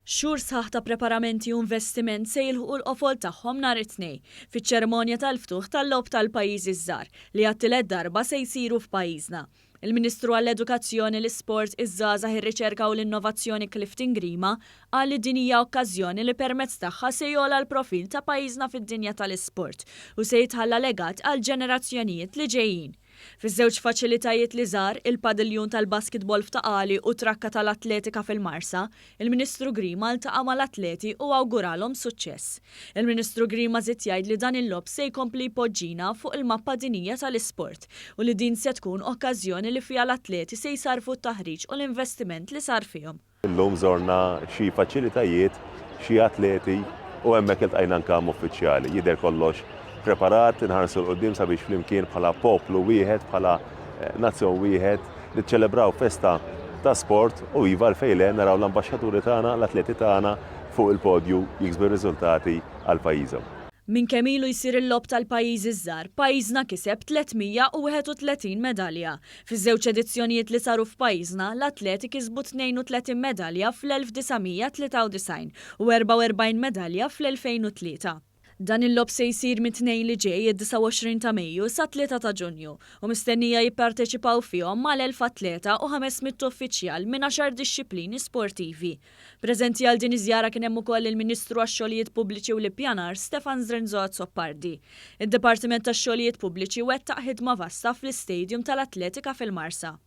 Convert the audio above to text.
Xhur sħaħ ta' preparamenti u investiment se jilħu l-qofol tagħhom nhar it-tnejn fiċ-ċerimonja tal-ftuħ tal-logħob tal-pajjiżi żgħar li għat-tielet darba se jsiru f'pajjiżna. Il-Ministru għall-Edukazzjoni, l-Isport, iż-żgħażagħ, ir-Riċerka u l-Innovazzjoni Clifton Grima qal li din hija okkażjoni li permezz tagħha se jogħla l-profil ta' pajjiżna fid-dinja tal-isport u se jitħalla legat għal ġenerazzjonijiet li ġejjin. Fiż-żewġ faċilitajiet li żar, il-padiljun tal-basketball f'Taqali u trakka tal-atletika fil-Marsa, il-Ministru Grima ltaqa' mal-atleti u awguralhom suċċess. Il-Ministru Grima żied jgħid li dan il-logħob se jkompli jpoġġina fuq il-mappa dinjija tal-isport u li din se tkun okkażjoni li fiha l-atleti se jsarfu t-taħriġ u l-investiment li sar fihom. Illum żorna xi faċilitajiet, xi atleti u hemmhekk iltqajna nkam uffiċjali. Jidher kollox preparat, inħarsu l-qoddim sabiex flimkien bħala poplu wieħed, bħala nazzjon wieħed, niċċelebraw festa ta' sport u iva l-fejlen naraw l-ambaxxaturi tagħna, l-atleti tagħna fuq il-podju jiksbu riżultati għal pajjiżhom. Min kemm ilu jsir il-logħob tal-pajjiżi żgħar, pajjiżna kiseb 331 medalja. Fiż-żewġ edizzjonijiet li saru f'pajjiżna, l-atleti kisbu 32 medalja fl-1993 u 44 medalja fl-2003. Dan il-logħob se jsir mit-tnejn li ġej id-29 ta' Mejju sa 3 ta' Ġunju u mistennija jipparteċipaw fihom mal-1000 atleta u 500 uffiċjal minn 10 dixxilpini sportivi. Preżenti għal din iż-żjara kien hemm ukoll il-Ministru għax-Xogħlijiet Pubbliċi u l-Ippjanar Stefan Zrenzuat Soppardi. Id-Dipartiment tax-Xogħlijiet Pubbliċi wettaq ħidma vasta fl-istadium tal-Atletika fil-Marsa.